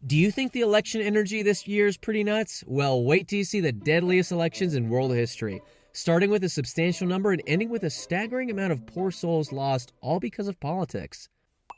Do you think the election energy this year is pretty nuts? Well, wait till you see the deadliest elections in world history, starting with a substantial number and ending with a staggering amount of poor souls lost, all because of politics.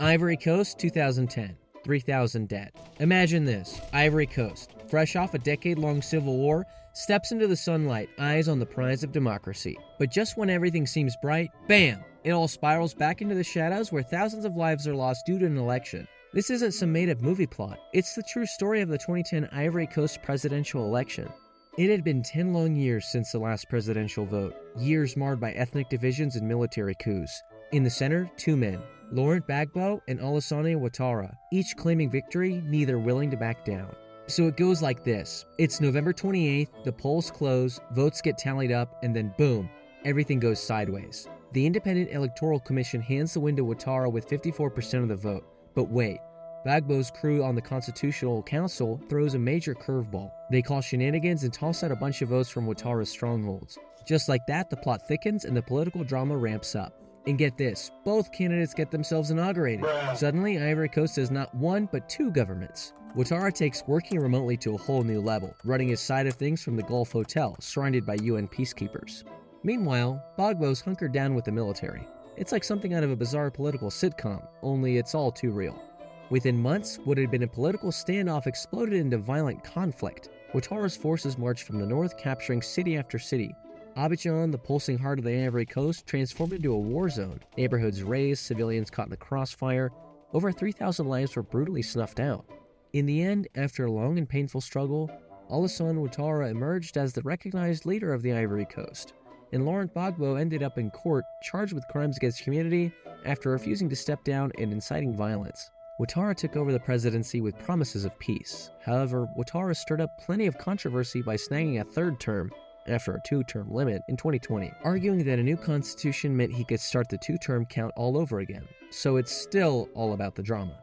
Ivory Coast, 2010. 3,000 dead. Imagine this. Ivory Coast, fresh off a decade-long civil war, steps into the sunlight, eyes on the prize of democracy. But just when everything seems bright, bam! It all spirals back into the shadows where thousands of lives are lost due to an election. This isn't some made-up movie plot. It's the true story of the 2010 Ivory Coast presidential election. It had been 10 long years since the last presidential vote, years marred by ethnic divisions and military coups. In the center, two men, Laurent Gbagbo and Alassane Ouattara, each claiming victory, neither willing to back down. So it goes like this. It's November 28th, the polls close, votes get tallied up, and then boom, everything goes sideways. The Independent Electoral Commission hands the win to Ouattara with 54% of the vote. But wait, Gbagbo's crew on the Constitutional Council throws a major curveball. They call shenanigans and toss out a bunch of votes from Ouattara's strongholds. Just like that, the plot thickens and the political drama ramps up. And get this, both candidates get themselves inaugurated. Suddenly, Ivory Coast has not one, but two governments. Ouattara takes working remotely to a whole new level, running his side of things from the Gulf Hotel, surrounded by UN peacekeepers. Meanwhile, Gbagbo's hunkered down with the military. It's like something out of a bizarre political sitcom, only it's all too real. Within months, what had been a political standoff exploded into violent conflict. Ouattara's forces marched from the north, capturing city after city. Abidjan, the pulsing heart of the Ivory Coast, transformed into a war zone. Neighborhoods razed, civilians caught in the crossfire. Over 3,000 lives were brutally snuffed out. In the end, after a long and painful struggle, Alassane Ouattara emerged as the recognized leader of the Ivory Coast, and Laurent Gbagbo ended up in court charged with crimes against humanity after refusing to step down and inciting violence. Ouattara took over the presidency with promises of peace. However, Ouattara stirred up plenty of controversy by snagging a third term after a two-term limit in 2020, arguing that a new constitution meant he could start the two-term count all over again. So it's still all about the drama.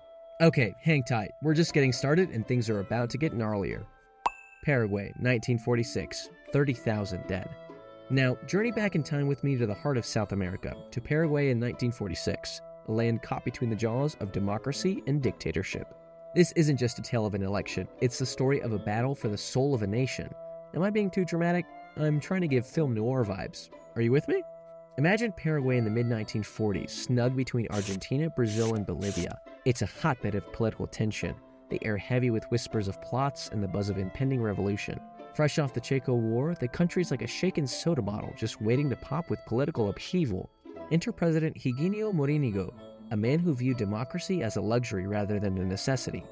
Okay, hang tight. We're just getting started and things are about to get gnarlier. Paraguay, 1946, 30,000 dead. Now, journey back in time with me to the heart of South America, to Paraguay in 1946, a land caught between the jaws of democracy and dictatorship. This isn't just a tale of an election, it's the story of a battle for the soul of a nation. Am I being too dramatic? I'm trying to give film noir vibes. Are you with me? Imagine Paraguay in the mid-1940s, snug between Argentina, Brazil, and Bolivia. It's a hotbed of political tension, the air heavy with whispers of plots and the buzz of impending revolution. Fresh off the Chaco War, the country's like a shaken soda bottle just waiting to pop with political upheaval. Enter President Higinio Morinigo, a man who viewed democracy as a luxury rather than a necessity.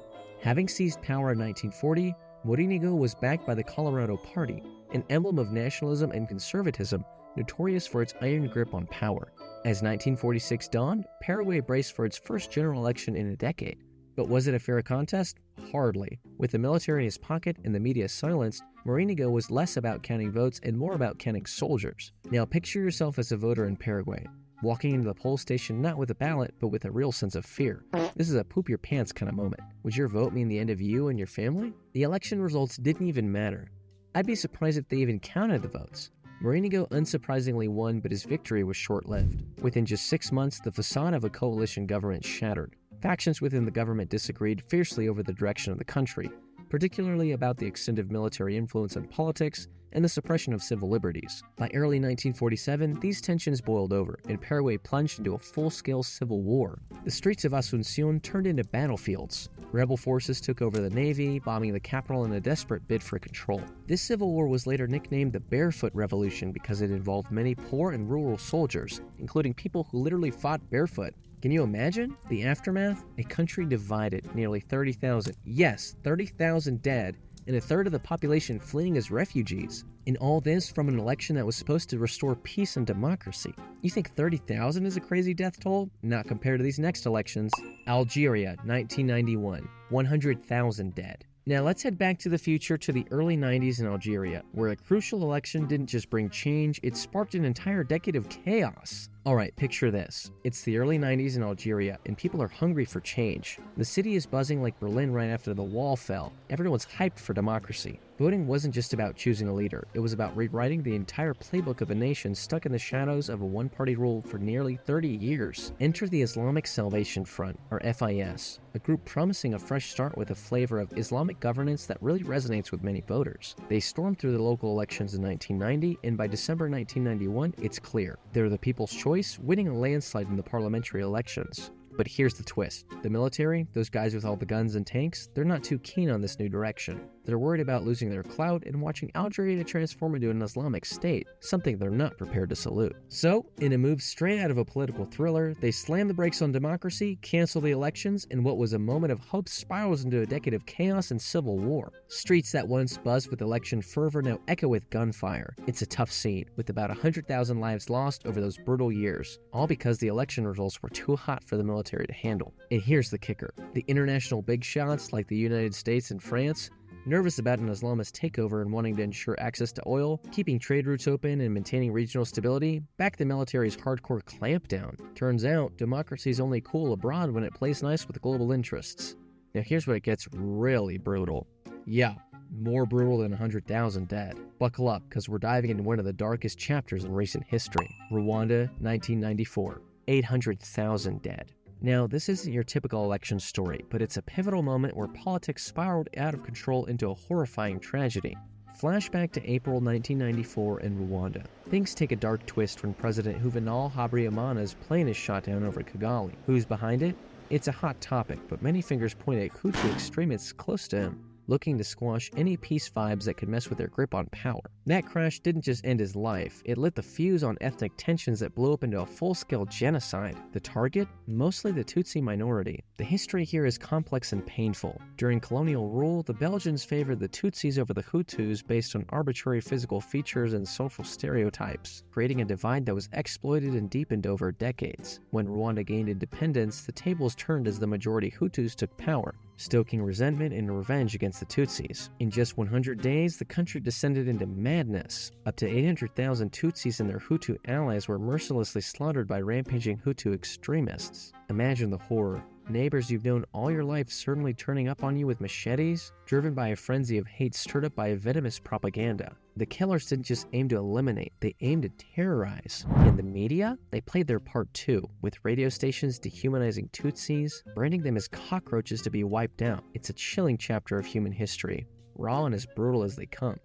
Having seized power in 1940, Morinigo was backed by the Colorado Party, an emblem of nationalism and conservatism notorious for its iron grip on power. As 1946 dawned, Paraguay braced for its first general election in a decade. But was it a fair contest? Hardly. With the military in his pocket and the media silenced, Morinigo was less about counting votes and more about counting soldiers. Now picture yourself as a voter in Paraguay, walking into the poll station not with a ballot, but with a real sense of fear. This is a poop your pants kind of moment. Would your vote mean the end of you and your family? The election results didn't even matter. I'd be surprised if they even counted the votes. Morinigo unsurprisingly won, but his victory was short-lived. Within just 6 months, the facade of a coalition government shattered. Factions within the government disagreed fiercely over the direction of the country, particularly about the extent of military influence on politics and the suppression of civil liberties. By early 1947, these tensions boiled over, and Paraguay plunged into a full-scale civil war. The streets of Asunción turned into battlefields. Rebel forces took over the navy, bombing the capital in a desperate bid for control. This civil war was later nicknamed the Barefoot Revolution because it involved many poor and rural soldiers, including people who literally fought barefoot. Can you imagine the aftermath? A country divided, nearly 30,000, yes, 30,000 dead, and a third of the population fleeing as refugees. And all this from an election that was supposed to restore peace and democracy. You think 30,000 is a crazy death toll? Not compared to these next elections. Algeria, 1991, 100,000 dead. Now let's head back to the future to the early 90s in Algeria, where a crucial election didn't just bring change, it sparked an entire decade of chaos. Alright, picture this. It's the early 90s in Algeria, and people are hungry for change. The city is buzzing like Berlin right after the wall fell. Everyone's hyped for democracy. Voting wasn't just about choosing a leader, it was about rewriting the entire playbook of a nation stuck in the shadows of a one-party rule for nearly 30 years. Enter the Islamic Salvation Front, or FIS, a group promising a fresh start with a flavor of Islamic governance that really resonates with many voters. They stormed through the local elections in 1990, and by December 1991, it's clear. They're the people's choice, winning a landslide in the parliamentary elections. But here's the twist. The military, those guys with all the guns and tanks, they're not too keen on this new direction. They're worried about losing their clout and watching Algeria to transform into an Islamic state, something they're not prepared to salute. So, in a move straight out of a political thriller, they slam the brakes on democracy, cancel the elections, and what was a moment of hope spirals into a decade of chaos and civil war. Streets that once buzzed with election fervor now echo with gunfire. It's a tough scene, with about 100,000 lives lost over those brutal years, all because the election results were too hot for the military to handle. And here's the kicker. The international big shots like the United States and France, nervous about an Islamist takeover and wanting to ensure access to oil, keeping trade routes open and maintaining regional stability, back the military's hardcore clampdown. Turns out, democracy's only cool abroad when it plays nice with global interests. Now here's where it gets really brutal. Yeah, more brutal than 100,000 dead. Buckle up, because we're diving into one of the darkest chapters in recent history. Rwanda, 1994. 800,000 dead. Now, this isn't your typical election story, but it's a pivotal moment where politics spiraled out of control into a horrifying tragedy. Flashback to April 1994 in Rwanda. Things take a dark twist when President Juvenal Habyarimana's plane is shot down over Kigali. Who's behind it? It's a hot topic, but many fingers point at Hutu extremists close to him, looking to squash any peace vibes that could mess with their grip on power. That crash didn't just end his life, it lit the fuse on ethnic tensions that blew up into a full-scale genocide. The target? Mostly the Tutsi minority. The history here is complex and painful. During colonial rule, the Belgians favored the Tutsis over the Hutus based on arbitrary physical features and social stereotypes, creating a divide that was exploited and deepened over decades. When Rwanda gained independence, the tables turned as the majority Hutus took power, stoking resentment and revenge against the Tutsis. In just 100 days, the country descended into madness. Up to 800,000 Tutsis and their Hutu allies were mercilessly slaughtered by rampaging Hutu extremists. Imagine the horror. Neighbors you've known all your life suddenly turning up on you with machetes, driven by a frenzy of hate stirred up by a venomous propaganda. The killers didn't just aim to eliminate, they aimed to terrorize. And the media? They played their part too, with radio stations dehumanizing Tutsis, branding them as cockroaches to be wiped out. It's a chilling chapter of human history, raw and as brutal as they come.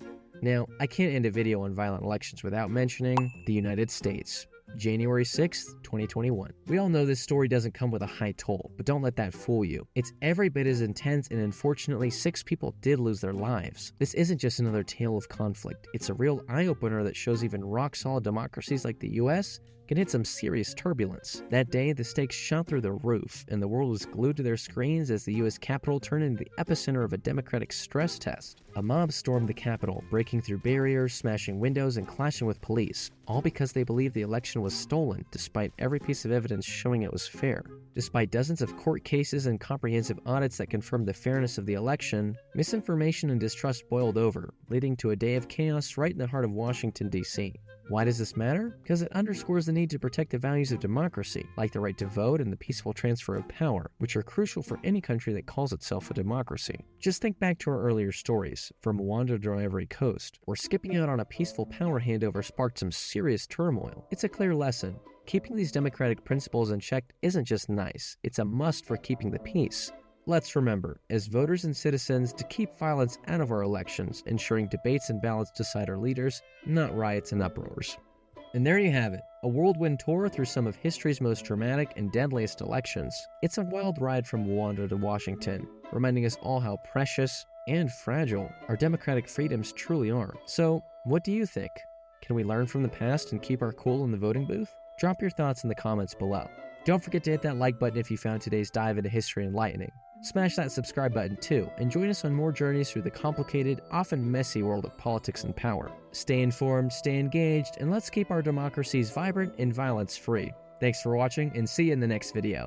Now, I can't end a video on violent elections without mentioning the United States. January 6th, 2021. We all know this story doesn't come with a high toll, but don't let that fool you. It's every bit as intense, and unfortunately 6 people did lose their lives. This isn't just another tale of conflict. It's a real eye-opener that shows even rock-solid democracies like the US can hit some serious turbulence. That day, the stakes shot through the roof, and the world was glued to their screens as the US Capitol turned into the epicenter of a democratic stress test. A mob stormed the Capitol, breaking through barriers, smashing windows, and clashing with police, all because they believed the election was stolen, despite every piece of evidence showing it was fair. Despite dozens of court cases and comprehensive audits that confirmed the fairness of the election, misinformation and distrust boiled over, leading to a day of chaos right in the heart of Washington, D.C. Why does this matter? Because it underscores the need to protect the values of democracy, like the right to vote and the peaceful transfer of power, which are crucial for any country that calls itself a democracy. Just think back to our earlier stories, from Rwanda to Ivory Coast, where skipping out on a peaceful power handover sparked some serious turmoil. It's a clear lesson. Keeping these democratic principles in check isn't just nice, it's a must for keeping the peace. Let's remember, as voters and citizens, to keep violence out of our elections, ensuring debates and ballots decide our leaders, not riots and uproars. And there you have it, a whirlwind tour through some of history's most dramatic and deadliest elections. It's a wild ride from Rwanda to Washington, reminding us all how precious and fragile our democratic freedoms truly are. So, what do you think? Can we learn from the past and keep our cool in the voting booth? Drop your thoughts in the comments below. Don't forget to hit that like button if you found today's dive into history enlightening. Smash that subscribe button too, and join us on more journeys through the complicated, often messy world of politics and power. Stay informed, stay engaged, and let's keep our democracies vibrant and violence-free. Thanks for watching, and see you in the next video.